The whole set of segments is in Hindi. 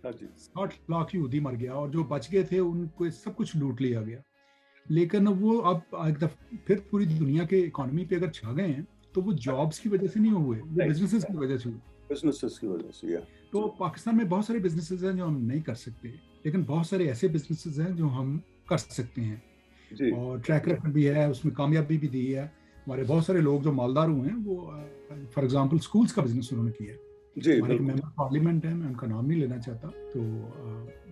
हाँ जी। 60 लाख यहूदी मर गया और जो बच गए थे उनको सब कुछ लूट लिया गया। लेकिन वो अब एक दफा फिर पूरी दुनिया के इकोनॉमी पे अगर छा गए हैं तो वो जॉब्स की वजह से नहीं हुए, वो नहीं, बिजनेसेस की वजह से हुए। बिजनेसेस की वजह से, या तो पाकिस्तान में बहुत सारे बिजनेसेस हैं जो हम नहीं कर सकते, लेकिन बहुत सारे ऐसे बिजनेसेस हैं जो हम कर सकते हैं जी और ट्रैक रिकॉर्ड भी है, उसमें कामयाबी भी दी है। हमारे बहुत सारे लोग जो मालदार हुए हैं वो फॉर एग्जांपल स्कूल्स का बिजनेस उन्होंने किया है। जी, हमारे एक बिल्कुल। मेंबर पार्लियामेंट है, मैं उनका नाम नहीं लेना चाहता, तो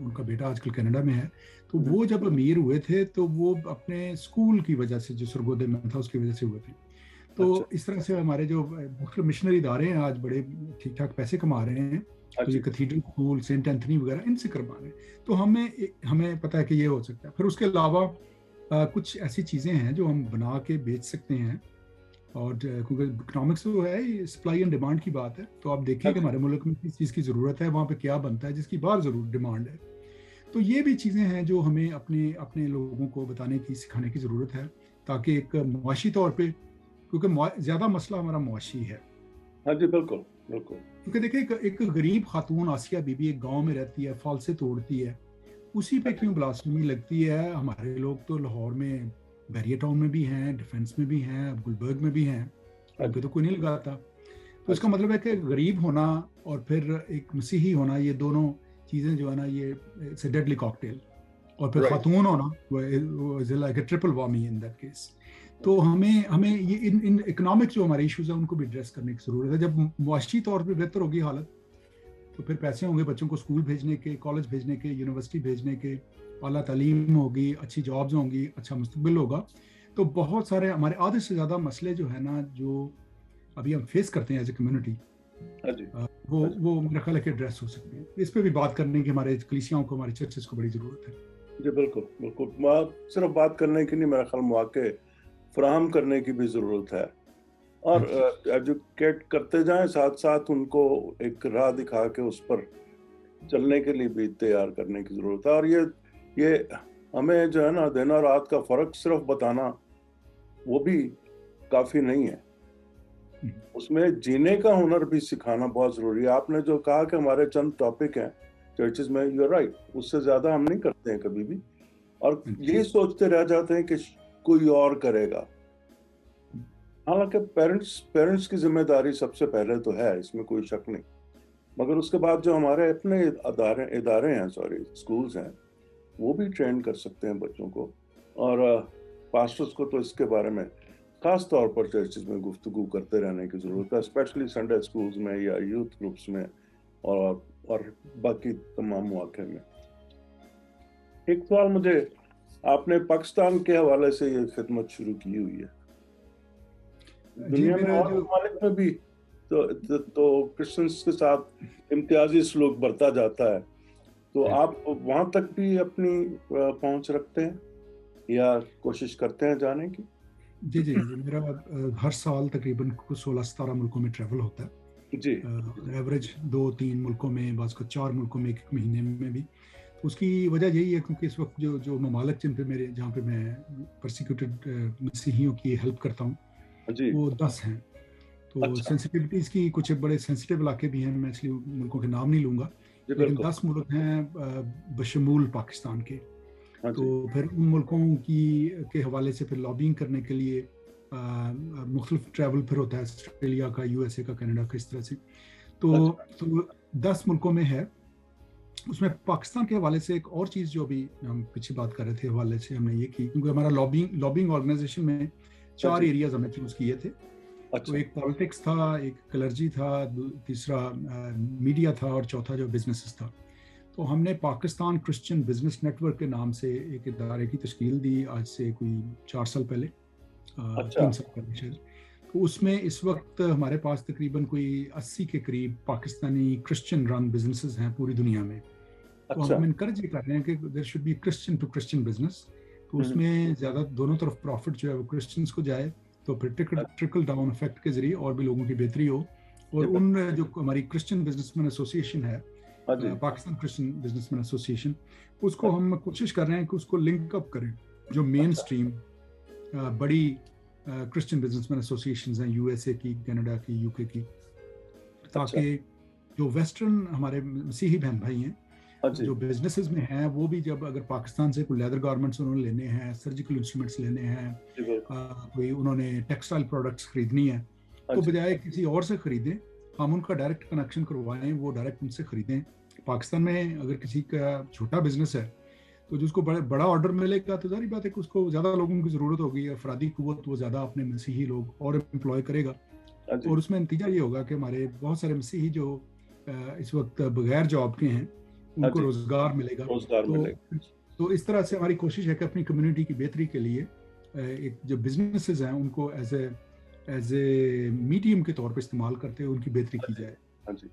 उनका बेटा आजकल कनाडा में है। तो वो जब अमीर हुए थे तो वो अपने स्कूल की वजह से, जो सरगोदे में था उसकी वजह से हुए थे। तो अच्छा। इस तरह से हमारे जो मुख्तलिफ मिशनरी इदारे हैं आज बड़े ठीक ठाक पैसे कमा रहे हैं। हाँ तो ये जी। कैथीड्रल स्कूल, सेंट एंथनी वगैरह, इनसे करवा रहे हैं। तो हमें हमें पता है कि ये हो सकता है। फिर उसके अलावा कुछ ऐसी चीज़ें हैं जो हम बना के बेच सकते हैं। और क्योंकि इकोनॉमिक्स तो है, सप्लाई एंड डिमांड की बात है, तो आप देखिए हाँ कि जी। हमारे मुल्क में किस चीज़ की ज़रूरत है, वहाँ पे क्या बनता है जिसकी बाहर ज़रूर डिमांड है। तो ये भी चीज़ें हैं जो हमें अपने अपने लोगों को बताने की, सिखाने की ज़रूरत है, ताकि एक मुआशी तौर पे, क्योंकि ज़्यादा मसला हमारा मुआशी है। हाँ जी, बिल्कुल, बिल्कुल। क्योंकि देखिए एक गरीब खातून आसिया बीबी एक गांव में रहती है, फल से तोड़ती है, उसी पे हाँ जी। क्यों ब्लास्फेमी लगती है? हमारे लोग तो लाहौर में, बैरिया टाउन में भी हैं, डिफेंस में भी हैं, अब गुलबर्ग में भी हैं, हाँ उन पे जी। तो कोई नहीं लगाता। तो इसका अच्छा। मतलब है कि गरीब होना और फिर एक मसीही होना, ये दोनों चीज़ें जो है ना, ये इट्स अ डेडली कॉकटेल। और फिर राइट। खातून होना वो is like a triple whammy in that case. तो हमें हमें ये इन इकोनॉमिक जो हमारे इश्यूज है उनको भी एड्रेस करने की ज़रूरत है। जब मुआशी तौर पर बेहतर होगी हालत, तो फिर पैसे होंगे बच्चों को स्कूल भेजने के, कॉलेज भेजने के, यूनिवर्सिटी भेजने के, आला तालीम होगी, अच्छी जॉब्स होंगी, अच्छा मुस्तकबिल होगा। तो बहुत सारे हमारे आधे से ज़्यादा मसले जो है ना, जो अभी हम फेस करते हैं एज ए कम्युनिटी, हाँ जी। हाँ जी। वो मेरा ख्याल है कि एड्रेस हो सकते हैं। इस पे भी बात करने की हमारे कलीसियाओं को, हमारे चर्चेस को बड़ी ज़रूरत है। जी, बिल्कुल, बिल्कुल। सिर्फ बात करने की नहीं, मेरा ख्याल मौके फराहम करने की भी ज़रूरत है। हाँ और जी। एजुकेट करते जाएँ, साथ-साथ उनको एक राह दिखा के उस पर चलने के लिए भी तैयार करने की ज़रूरत है। और ये हमें जो है ना, दिन और रात का फ़र्क सिर्फ बताना, वो भी काफ़ी नहीं है। हम्म, उसमें जीने का हुनर भी सिखाना बहुत ज़रूरी है। आपने जो कहा कि हमारे चंद टॉपिक हैं चर्चेज़ में, यू आर राइट, उससे ज़्यादा हम नहीं करते हैं कभी भी। और हाँ जी। यही सोचते रह जाते हैं कि कोई और करेगा। हालाँकि पेरेंट्स पेरेंट्स की ज़िम्मेदारी सबसे पहले तो है, इसमें कोई शक नहीं। मगर उसके बाद जो हमारे अपने अदारे इदारे हैं, सॉरी, स्कूल्स हैं, वो भी ट्रेन कर सकते हैं बच्चों को। और पास्टर्स को तो इसके बारे में ख़ास तौर पर चर्चेज़ में गुफ्तगू करते रहने की ज़रूरत है, स्पेशली संडे स्कूल्स में या यूथ ग्रुप्स में, और बाकी तमाम मौके में। एक सवाल मुझे, आपने पाकिस्तान के हवाले से ये खिदमत शुरू की हुई है। जी दुनिया में मेरा और जो ममालिक में भी तो क्रिश्चियंस के साथ इम्तियाजी सलूक बरता जाता है। तो आप वहाँ तक भी अपनी पहुँच रखते हैं या कोशिश करते हैं जाने की? जी जी जी मेरा हर साल तकरीबन 16-17 मुल्कों में ट्रैवल होता है। जी, जी। एवरेज 2-3 मुल्कों में, बाज़ को 4 मुल्कों में एक महीने में भी। तो उसकी वजह यही है क्योंकि इस वक्त जो जो ममालिक जिन पे मेरे, जहाँ पे मैं परसिक्यूटेड मसीहियों की हेल्प करता हूँ, जी, वो 10 हैं। तो अच्छा। सेंसिटिविटीज़ की कुछ बड़े सेंसिटिव इलाके भी हैं, मैं इसलिए मुल्कों के नाम नहीं लूँगा। जी, लेकिन बिल्कुल। 10 मुल्क हैं बशमूल पाकिस्तान के। हाँ तो जी। फिर उन मुल्कों की के हवाले से फिर लॉबिंग करने के लिए मुख्तलिफ ट्रैवल फिर होता है, ऑस्ट्रेलिया का, यूएसए का, कनाडा का, इस तरह से। तो अच्छा। 10 मुल्कों में है। उसमें पाकिस्तान के हवाले से एक और चीज़ जो अभी हम पीछे बात कर रहे थे हवाले से, हमने ये की क्योंकि हमारा लॉबिंग ऑर्गेनाइजेशन में हाँ 4 जी। एरियाज हमने चूज किए थे। तो अच्छा। एक पॉलिटिक्स था, एक क्लर्जी था, तीसरा मीडिया था और चौथा जो बिजनेसेस था। तो हमने पाकिस्तान क्रिश्चियन बिजनेस नेटवर्क के नाम से एक इदारे की तश्कील दी आज से कोई 4 साल पहले, अच्छा। 3 साल पहले शायद। तो उसमें इस वक्त हमारे पास तकरीबन कोई 80 के करीब पाकिस्तानी क्रिश्चियन रन बिजनेसेस हैं पूरी दुनिया में। तो अच्छा। हम इनकरेज ये कर रहे हैं कि there should be Christian to Christian business. तो हुँ, हुँ। उसमें ज़्यादा दोनों तरफ प्रॉफिट जो है वो क्रिश्चियंस को जाए, तो फिर ट्रिकल डाउन इफेक्ट के जरिए और भी लोगों की बेहतरी हो। और जी, उन बिल्कुल। जो हमारी क्रिश्चियन बिजनेसमैन एसोसिएशन है, हाँ जी। पाकिस्तान क्रिश्चियन बिजनेसमैन एसोसिएशन, उसको हाँ, हम कोशिश कर रहे हैं कि उसको लिंक अप करें जो मेन अच्छा। स्ट्रीम बड़ी क्रिश्चियन बिजनेसमैन एसोसिएशंस हैं, यूएसए की, कनाडा की, यूके की, अच्छा। ताकि जो वेस्टर्न हमारे मसीही बहन भाई हैं हाँ जी, जो बिजनेसेस में हैं वो भी, जब अगर पाकिस्तान से कोई लेदर गारमेंट्स उन्होंने लेने हैं, सर्जिकल इंस्ट्रूमेंट्स लेने हैं, जी बिल्कुल, कोई उन्होंने टेक्सटाइल प्रोडक्ट्स खरीदनी है, हाँ तो जी, बजाय किसी और से खरीदें, हम उनका डायरेक्ट कनेक्शन करवाएं, वो डायरेक्ट उनसे खरीदें। पाकिस्तान में अगर किसी का छोटा बिजनेस है तो जिसको बड़ा ऑर्डर मिलेगा तो जारी बात है कि उसको ज़्यादा लोगों की ज़रूरत होगी, अफरादी कुव्वत वो ज़्यादा अपने मसीही लोग और एम्प्लॉय करेगा, हाँ जी, और उसमें नतीजा ये होगा कि हमारे बहुत सारे मसीही जो इस वक्त बगैर जॉब के हैं हाँ उनको जी, रोज़गार मिलेगा। रोजगार तो मिलेगा। तो इस तरह से हमारी कोशिश है कि अपनी कम्युनिटी की बेहतरी के लिए एक जो बिजनेसेस हैं उनको एज ए मीडियम के तौर पर इस्तेमाल करते हुए उनकी बेहतरी हाँ की जी, जाए। हाँ जी।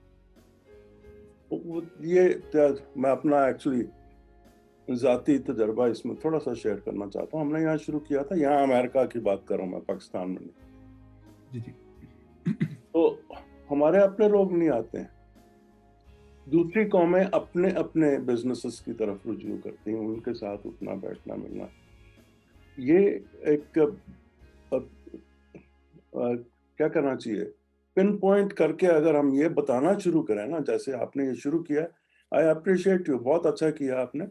ये मैं अपना एक्चुअली ज़ाती तजर्बा इसमें थोड़ा सा शेयर करना चाहता हूँ। हमने यहाँ शुरू किया था, यहाँ अमेरिका की बात कर रहा हूँ मैं, पाकिस्तान में नहीं। जी जी। तो हमारे अपने लोग नहीं आते हैं, दूसरी कौमें अपने अपने बिजनेसेस की तरफ रुजू करती हैं, उनके साथ उठना बैठना मिलना। ये एक क्या करना चाहिए, पिन पॉइंट करके अगर हम ये बताना शुरू करें ना, जैसे आपने ये शुरू किया, आई अप्रिशिएट यू, बहुत अच्छा किया आपने।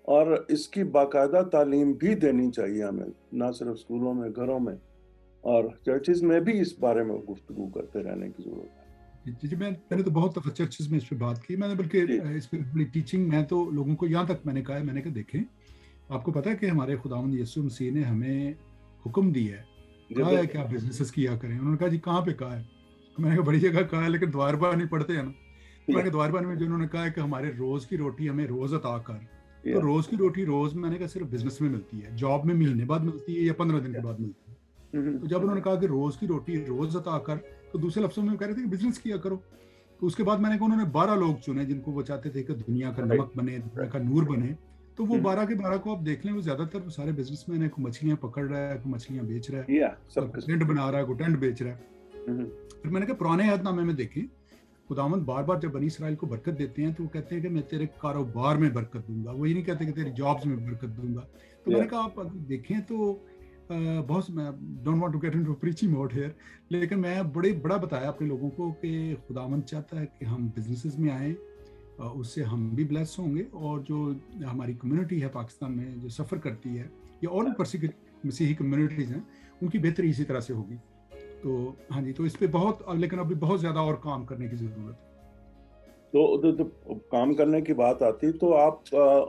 और इसकी बाकायदा तालीम भी देनी चाहिए हमें, ना सिर्फ स्कूलों में, घरों में और चर्चेज में भी इस बारे में गुफ्तगू करते रहने की जरूरत है। जी जी, मैंने तो बहुत दफ़ा चर्चेज में इस पे बात की, मैंने बल्कि जी, इस पे अपनी टीचिंग में तो लोगों को यहाँ तक मैंने कहा देखें, आपको पता है कि हमारे खुदावंद यीशु मसीह ने हमें हुक्म दिया है, जी कहा है कि बिल्कुल, आप बिजनेसेस किया करें। उन्होंने कहा जी कहाँ पे कहा है? मैंने कहा बड़ी जगह कहा है, लेकिन द्वारबा नहीं पढ़ते हैं ना। तो मैंने या कहा द्वारबा में जो उन्होंने कहा है कि हमारे रोज की रोटी हमें रोज अता कर, तो या रोज की रोटी रोज मैंने कहा सिर्फ बिजनेस में मिलती है, जॉब में महीने बाद मिलती है या 15 दिन के या बाद मिलती है। हम्म, तो जब उन्होंने कहा कि रोज की रोटी रोज अता कर, तो दूसरे लफ्जों में कह रहे थे कि बिजनेस किया करो। तो उसके बाद मैंने कहा उन्होंने 12 लोग चुने जिनको वो चाहते थे कि दुनिया का राइट, नमक बने, दुनिया राइट, का नूर बने। तो वो हम्म, 12 के 12 को आप देख लें, वो ज्यादातर सारे बिजनेसमैन है, कोई मछलियां पकड़ रहा है, कोई मछलियां बेच रहा है, या कोई सब किस्म, टेंट बना रहा है, कोई टेंट बेच रहा है। हम्म, फिर मैंने कहा पुराने अहदनामे में देखें, खुदावंद बार बार जब बनी इसराइल को बरकत देते हैं तो वो कहते हैं कि मैं तेरे कारोबार में बरकत दूंगा, वो ये नहीं कहते कि तेरी जॉब्स में बरकत दूंगा। तो या मैंने कहा आप अगर देखें तो बहुत, मैं don't want to get into preaching mode here, लेकिन मैं बड़ा बताया अपने लोगों को कि खुदावंद चाहता है कि हम बिजनेसेस में आए, उससे हम भी ब्लेस होंगे, और जो हमारी कम्युनिटी है पाकिस्तान में जो सफ़र करती है, या और भी परसिक्यूट मसीही कम्युनिटीज़ हैं, उनकी बेहतरी इसी तरह से होगी। तो हाँ जी, तो इस पे बहुत, लेकिन अभी बहुत ज़्यादा और काम करने की ज़रूरत है। तो काम करने की बात आती, तो आप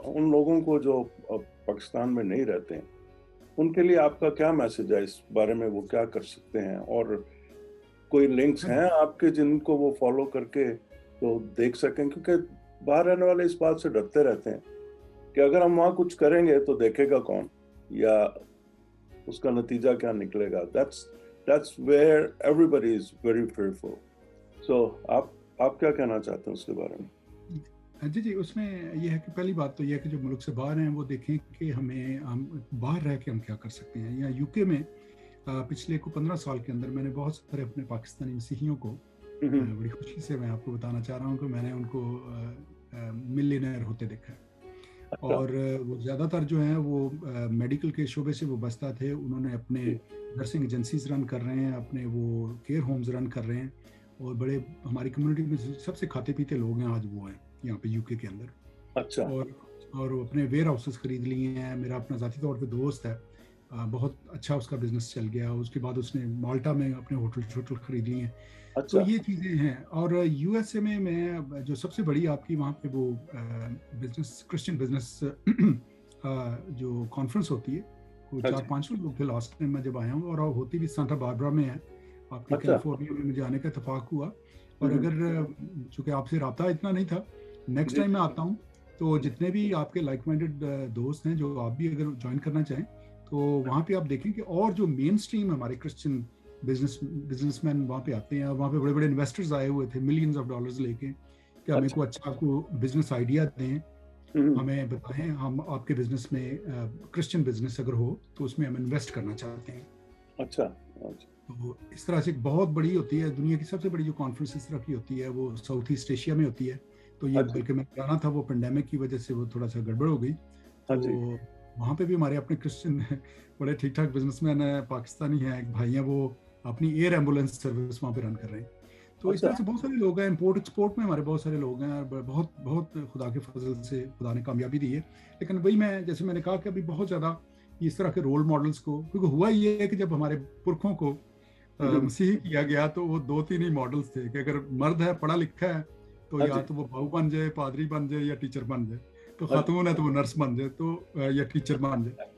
उन लोगों को जो पाकिस्तान में नहीं रहते हैं, उनके लिए आपका क्या मैसेज है इस बारे में, वो क्या कर सकते हैं? और कोई लिंक्स हाँ हैं जी, आपके जिनको वो फॉलो करके तो देख सकें? क्योंकि बाहर रहने वाले इस बात से डरते रहते हैं कि अगर हम वहाँ कुछ करेंगे तो देखेगा कौन, या उसका नतीजा क्या निकलेगा। That's where everybody is very fearful. So आप क्या कहना चाहते हैं उसके बारे में? जी जी, उसमें ये है कि पहली बात तो ये है कि जो मुल्क से बाहर हैं वो देखें कि हम बाहर रह के हम क्या कर सकते हैं। या यूके में पिछले को 15 साल के अंदर मैंने बहुत सारे अपने पाकिस्तानी मसीहियों को, हम्म, बड़ी खुशी से मैं आपको बताना चाह रहा हूँ कि मैंने उनको मिलियनेयर होते देखा है। अच्छा, और वो ज़्यादातर जो हैं वो मेडिकल के शोबे से वो बस्ता थे, उन्होंने अपने जी, नर्सिंग एजेंसीज रन कर रहे हैं, अपने वो केयर होम्स रन कर रहे हैं, और बड़े हमारी कम्युनिटी में सबसे खाते पीते लोग हैं आज वो हैं यहाँ पे यूके के अंदर। अच्छा, और वो अपने वेयर हाउसेस खरीद लिए हैं। मेरा अपना ज़ाती तौर पे दोस्त है, बहुत अच्छा उसका बिजनेस चल गया, उसके बाद उसने माल्टा में अपने होटल शोटल खरीद लिए हैं। तो अच्छा, ये चीज़ें हैं। और यूएसए में मैं जो सबसे बड़ी आपकी वहाँ पे वो बिजनेस, क्रिश्चियन बिजनेस जो कॉन्फ्रेंस होती है, वो हाँ जी, 4-5 लोग थे लास्ट टाइम मैं जब आया हूँ, और होती भी सांता बारबरा में है। आपके अच्छा, कैलिफोर्निया में मुझे आने का इत्तेफाक हुआ। और हम्म, अगर चूँकि आपसे रब्ता इतना नहीं था, नेक्स्ट जी, टाइम जी, मैं आता हूँ तो जितने भी आपके लाइक माइंडेड दोस्त हैं, जो आप भी अगर ज्वाइन करना चाहें, तो वहाँ पे आप देखें कि और जो मेन स्ट्रीम हमारे क्रिश्चियन बिजनेसमैन वहाँ पे आते हैं। वहाँ पे बड़े बड़े इन्वेस्टर्स आए हुए थे मिलियंस ऑफ डॉलर्स लेके, कि हमें अच्छा, को अच्छा आपको बिजनेस आइडिया दें, हम्म, हमें बताएं, हम आपके बिजनेस में क्रिश्चियन बिजनेस अगर हो तो उसमें हम इन्वेस्ट करना चाहते हैं। अच्छा, अच्छा, तो इस तरह से एक बहुत बड़ी होती है, दुनिया की सबसे बड़ी जो कॉन्फ्रेंस इस तरह की होती है वो साउथ ईस्ट एशिया में होती है। तो ये अच्छा, बल्कि मैं जाना था, वो पेंडेमिक की वजह से वो थोड़ा सा गड़बड़ हो गई। हाँ तो जी, वहाँ पे भी हमारे अपने क्रिश्चियन बड़े ठीक ठाक बिजनेसमैन हैं, पाकिस्तानी हैं, एक भाई हैं, वो अपनी एयर एम्बुलेंस सर्विस वहाँ पे रन कर रहे हैं। तो इस तरह से बहुत सारे लोग हैं, इंपोर्ट एक्सपोर्ट में हमारे बहुत सारे लोग हैं, और बहुत बहुत खुदा के फजल से खुदा ने कामयाबी दी है। लेकिन वही मैं, जैसे मैंने कहा कि अभी बहुत ज़्यादा इस तरह के रोल मॉडल्स को, क्योंकि हुआ ये है कि जब हमारे पुरखों को मसीही किया गया तो वो 2-3 ही मॉडल्स थे कि अगर मर्द है, पढ़ा लिखा है, तो हाँ या जी। तो वो बहू बन जाए, पादरी बन जाए, या टीचर बन जाए। तो हाँ खातून है तो वो नर्स बन जाए, तो या टीचर बन जाए।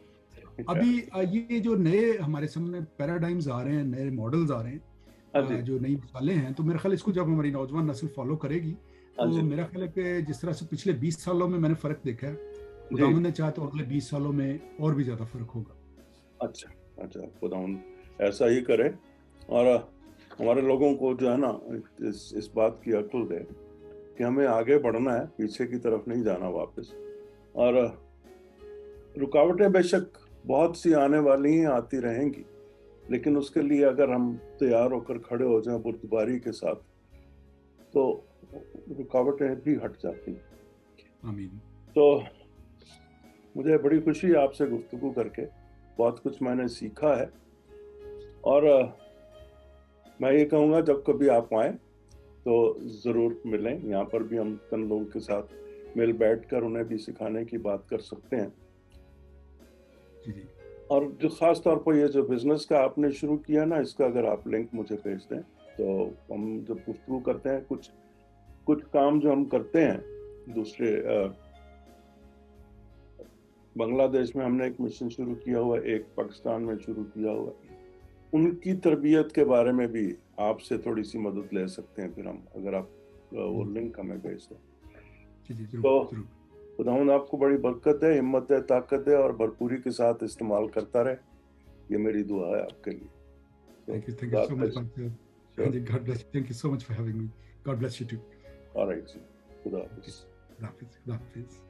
जी। अभी ये जो नए हमारे सामने पैराडाइम्स आ रहे हैं, नए मॉडल्स आ रहे हैं, हाँ जी। जो नई मिसालें हैं, तो मेरा ख्याल इसको जब हमारी नौजवान नस्ल फॉलो करेगी, हाँ तो जी। मेरा ख्याल है कि जिस तरह से पिछले 20 सालों में मैंने फ़र्क देखा है, जी। खुदावंद ने चाहा तो अगले 20 सालों में और भी ज़्यादा फ़र्क होगा। अच्छा, अच्छा, खुदावंद ऐसा ही करे, और हमारे लोगों को जो है ना, इस बात की अक्ल दे कि हमें आगे बढ़ना है, पीछे की तरफ नहीं जाना वापस। और रुकावटें बेशक बहुत सी आने वाली हैं, आती रहेंगी, लेकिन उसके लिए अगर हम तैयार होकर खड़े हो जाएं बुर्दबारी के साथ, तो रुकावटें भी हट जाती हैं। आमीन। तो मुझे बड़ी खुशी है आपसे गुफ्तगू करके, बहुत कुछ मैंने सीखा है। और मैं ये कहूँगा, जब कभी आप आएँ तो ज़रूर मिलें। यहाँ पर भी हम तन लोगों के साथ मिल बैठकर उन्हें भी सिखाने की बात कर सकते हैं। जी, जी। और जो ख़ास तौर पर ये जो बिज़नेस का आपने शुरू किया ना, इसका अगर आप लिंक मुझे भेज दें, तो हम जब गुफ्तगू करते हैं, कुछ कुछ काम जो हम करते हैं दूसरे, बांग्लादेश में हमने एक मिशन शुरू किया हुआ है, एक पाकिस्तान में शुरू किया हुआ है, उनकी तरबियत के बारे में भी आपसे थोड़ी सी मदद ले सकते हैं फिर हम, अगर आप वो लिंक हमें भेज दें। जी, जी, ज़रूर, तो ज़रूर। खुदावंद आपको बड़ी बरकत है, हिम्मत है, ताकत है, और भरपूरी के साथ इस्तेमाल करता रहे। ये मेरी दुआ है आपके लिए। तो थैंक यू खुदा सो मच हाफ़िज़। फॉर, हाँ श्योर। जी, God bless, thank you so much for having me. God bless you too. Alright जी। खुदा ओके, हाफ़िज़। खुदा हाफ़िज़, खुदा हाफ़िज़।